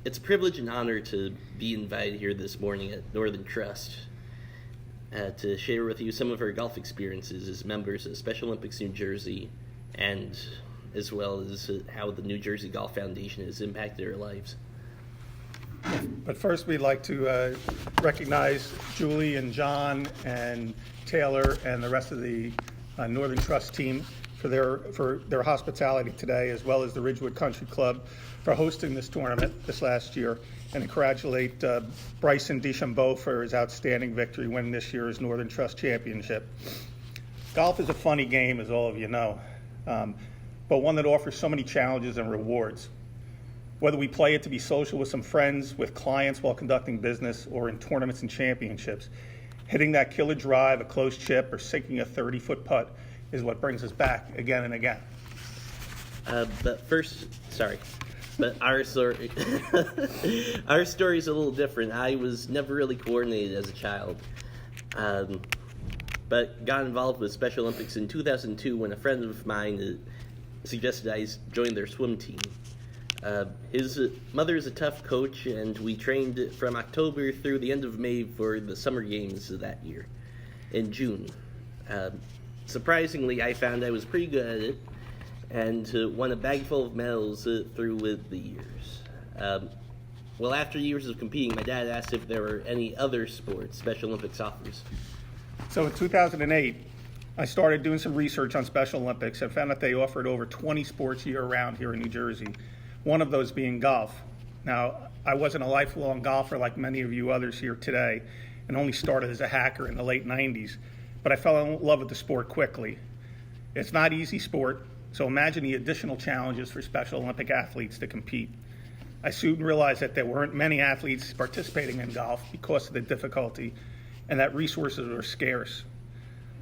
It's a privilege and honor to be invited here this morning at Northern Trust to share with you some of our golf experiences as members of Special Olympics New Jersey, and as well as how the New Jersey Golf Foundation has impacted our lives. But first, we'd like to recognize Julie and John and Taylor and the rest of the Northern Trust team for their hospitality today, as well as the Ridgewood Country Club for hosting this tournament this last year, and congratulate Bryson DeChambeau for his outstanding victory winning this year's Northern Trust Championship. Golf is a funny game, as all of you know, but one that offers so many challenges and rewards. Whether we play it to be social with some friends, with clients while conducting business, or in tournaments and championships, hitting that killer drive, a close chip, or sinking a 30-foot putt is what brings us back again and again. But our story, our story is a little different. I was never really coordinated as a child, but got involved with Special Olympics in 2002 when a friend of mine suggested I join their swim team. His mother is a tough coach, and we trained from October through the end of May for the summer games of that year in June. Surprisingly, I found I was pretty good at it and won a bag full of medals through with the years. Well, after years of competing, my dad asked if there were any other sports Special Olympics offers. So in 2008, I started doing some research on Special Olympics and found that they offered over 20 sports year-round here in New Jersey, one of those being golf. Now, I wasn't a lifelong golfer like many of you others here today, and only started as a hacker in the late 90s, but I fell in love with the sport quickly. It's not an easy sport, so imagine the additional challenges for Special Olympic athletes to compete. I soon realized that there weren't many athletes participating in golf because of the difficulty, and that resources were scarce.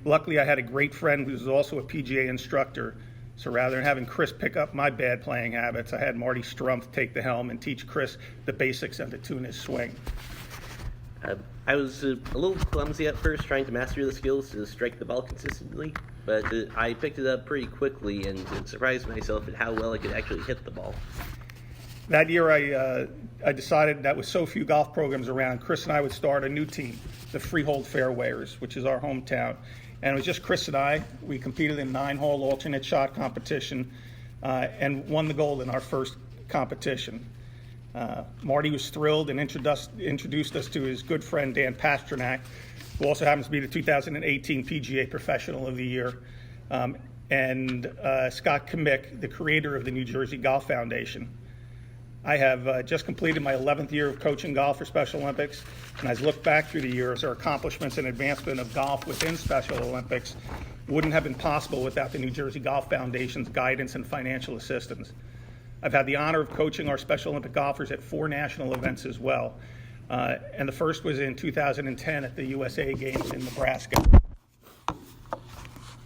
Luckily, I had a great friend who was also a PGA instructor, so rather than having Chris pick up my bad playing habits, I had Marty Strumpf take the helm and teach Chris the basics and to tune his swing. I was a little clumsy at first trying to master the skills to strike the ball consistently, but I picked it up pretty quickly and surprised myself at how well I could actually hit the ball. That year, I decided that with so few golf programs around, Chris and I would start a new team, the Freehold Fairwayers, which is our hometown. And it was just Chris and I. We competed in 9-hole alternate shot competition and won the gold in our first competition. Marty was thrilled and introduced us to his good friend Dan Pasternak, who also happens to be the 2018 PGA Professional of the Year, and Scott Kamick, the creator of the New Jersey Golf Foundation. I have just completed my 11th year of coaching golf for Special Olympics, and as I look back through the years, our accomplishments and advancement of golf within Special Olympics wouldn't have been possible without the New Jersey Golf Foundation's guidance and financial assistance. I've had the honor of coaching our Special Olympic golfers at 4 national events as well, and the first was in 2010 at the USA Games in Nebraska.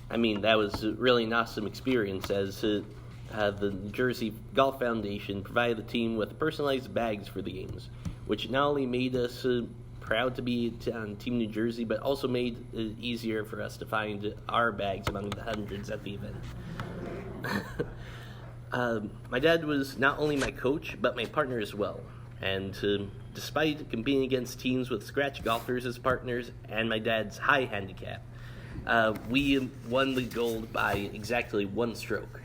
I mean, that was really an awesome experience, as the New Jersey Golf Foundation provided the team with personalized bags for the games, which not only made us proud to be on Team New Jersey, but also made it easier for us to find our bags among the hundreds at the event. My dad was not only my coach, but my partner as well. And despite competing against teams with scratch golfers as partners and my dad's high handicap, we won the gold by exactly 1 stroke.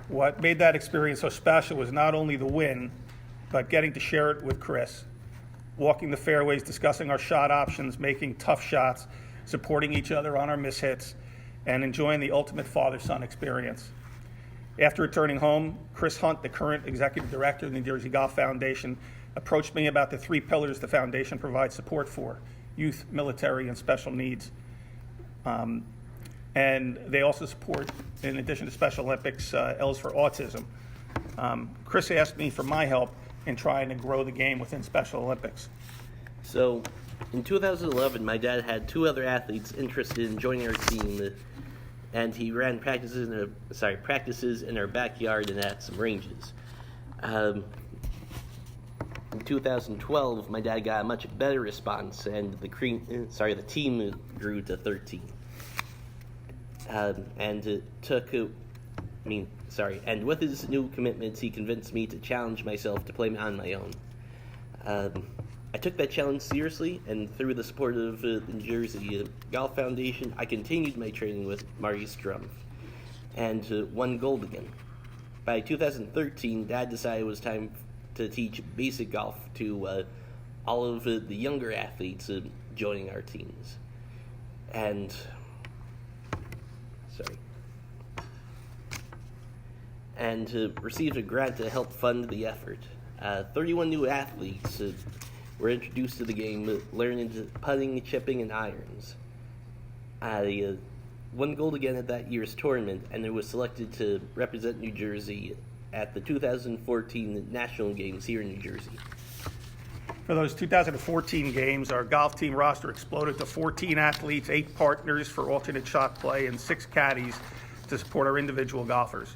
What made that experience so special was not only the win, but getting to share it with Chris. Walking the fairways, discussing our shot options, making tough shots, supporting each other on our mishits, and enjoying the ultimate father-son experience. After returning home, Chris Hunt, the current executive director of the New Jersey Golf Foundation, approached me about the 3 pillars the foundation provides support for: youth, military, and special needs. And they also support, in addition to Special Olympics, L's for Autism. Chris asked me for my help in trying to grow the game within Special Olympics. So, in 2011, my dad had 2 other athletes interested in joining our team, and he ran practices in our backyard and at some ranges. In 2012, my dad got a much better response, and the team grew to 13. And it took And with his new commitments, he convinced me to challenge myself to play on my own. I took that challenge seriously, and through the support of the New Jersey Golf Foundation, I continued my training with Marius Strumpf and won gold again. By 2013, Dad decided it was time to teach basic golf to all of the younger athletes joining our teams. And received a grant to help fund the effort. 31 new athletes were introduced to the game, learning putting, chipping, and irons. I won gold again at that year's tournament, and I was selected to represent New Jersey at the 2014 National Games here in New Jersey. For those 2014 games, our golf team roster exploded to 14 athletes, 8 partners for alternate shot play, and 6 caddies to support our individual golfers.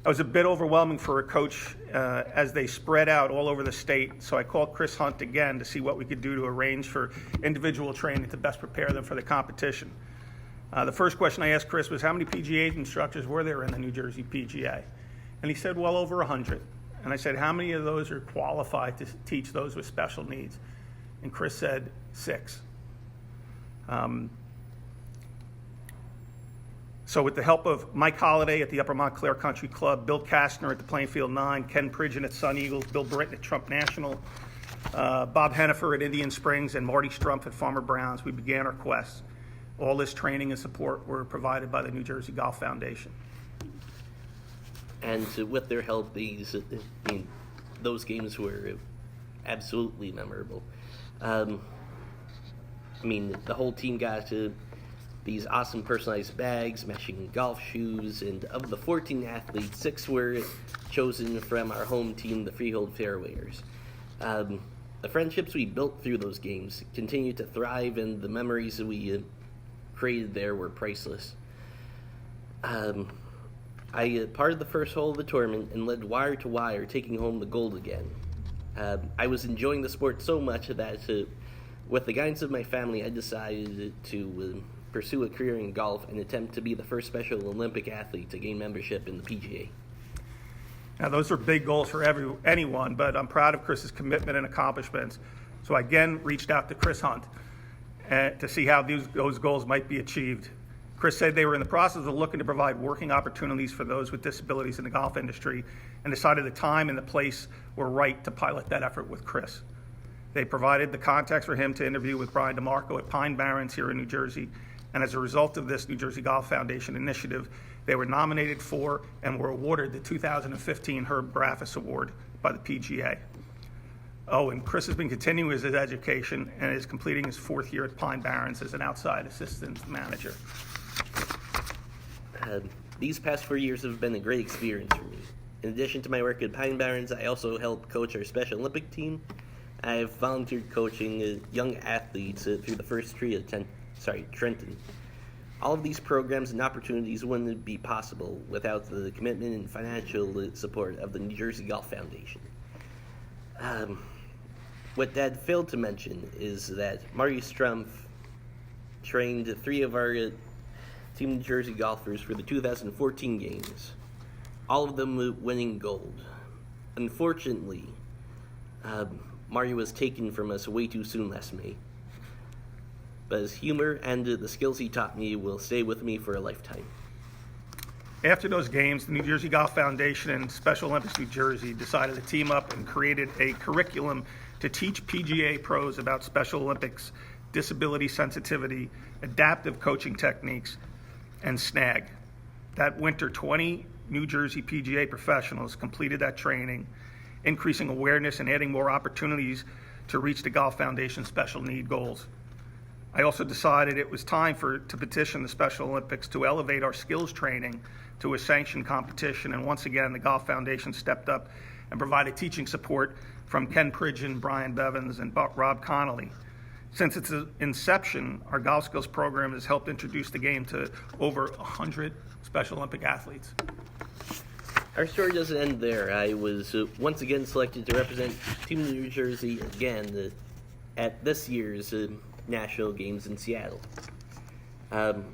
It was a bit overwhelming for a coach as they spread out all over the state, so I called Chris Hunt again to see what we could do to arrange for individual training to best prepare them for the competition. The first question I asked Chris was, how many PGA instructors were there in the New Jersey PGA? And he said, well over 100. And I said, how many of those are qualified to teach those with special needs? And Chris said, 6. So with the help of Mike Holliday at the Upper Montclair Country Club, Bill Kastner at the Plainfield 9, Ken Pridgeon at Sun Eagles, Bill Britton at Trump National, Bob Hennifer at Indian Springs, and Marty Strumpf at Farmer Brown's, we began our quest. All this training and support were provided by the New Jersey Golf Foundation. And with their help, those games were absolutely memorable. The whole team got these awesome personalized bags, matching golf shoes, and of the 14 athletes, 6 were chosen from our home team, the Freehold Fairwayers. The friendships we built through those games continue to thrive, and the memories that we created there were priceless. I parted the first hole of the tournament and led wire to wire, taking home the gold again. I was enjoying the sport so much that, with the guidance of my family, I decided to pursue a career in golf and attempt to be the first Special Olympic athlete to gain membership in the PGA. Now, those are big goals for anyone, but I'm proud of Chris's commitment and accomplishments. So I again reached out to Chris Hunt to see how those goals might be achieved. Chris said they were in the process of looking to provide working opportunities for those with disabilities in the golf industry, and decided the time and the place were right to pilot that effort with Chris. They provided the contacts for him to interview with Brian DeMarco at Pine Barrens here in New Jersey, and as a result of this New Jersey Golf Foundation initiative, they were nominated for and were awarded the 2015 Herb Graffis Award by the PGA. Oh, and Chris has been continuing his education and is completing his 4th year at Pine Barrens as an outside assistant manager. These past 4 years have been a great experience for me. In addition to my work at Pine Barrens, I also help coach our Special Olympic team. I have volunteered coaching young athletes through the first tree at Trenton. All of these programs and opportunities wouldn't be possible without the commitment and financial support of the New Jersey Golf Foundation. What Dad failed to mention is that Marty Strumpf trained 3 of our Team New Jersey golfers for the 2014 games, all of them winning gold. Unfortunately, Marty was taken from us way too soon last May. But his humor and the skills he taught me will stay with me for a lifetime. After those games, the New Jersey Golf Foundation and Special Olympics New Jersey decided to team up and created a curriculum to teach PGA pros about Special Olympics, disability sensitivity, adaptive coaching techniques, and SNAG. That winter, 20 New Jersey PGA professionals completed that training, increasing awareness and adding more opportunities to reach the Golf Foundation's special need goals. I also decided it was time to petition the Special Olympics to elevate our skills training to a sanctioned competition, and once again, the Golf Foundation stepped up and provided teaching support from Ken Pridgeon, Brian Bevins, and Rob Connolly. Since its inception, our golf skills program has helped introduce the game to over 100 Special Olympic athletes. Our story doesn't end there. I was once again selected to represent Team New Jersey again at this year's National Games in Seattle.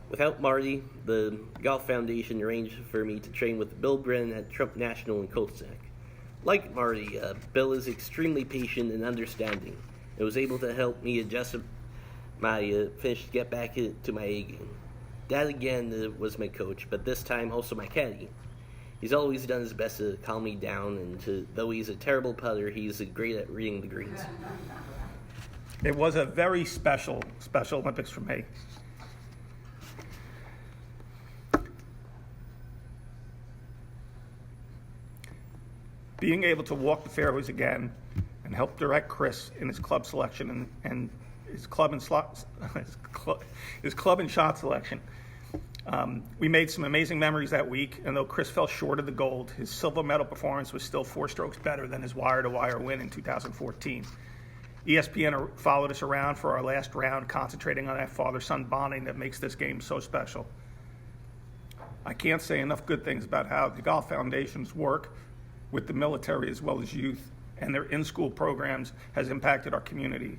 Without Marty, the Golf Foundation arranged for me to train with Bill Brennan at Trump National in Colsack. Like Marty, Bill is extremely patient and understanding, and was able to help me adjust my finish to get back to my A game. Dad again was my coach, but this time also my caddy. He's always done his best to calm me down, and though he's a terrible putter, he's great at reading the greens. It was a very special Olympics for me. Being able to walk the fairways again and help direct Chris in his club selection and his club and shot selection. We made some amazing memories that week, and though Chris fell short of the gold, his silver medal performance was still 4 strokes better than his wire-to-wire win in 2014. ESPN followed us around for our last round, concentrating on that father-son bonding that makes this game so special. I can't say enough good things about how the Golf Foundation's work with the military as well as youth and their in-school programs has impacted our community.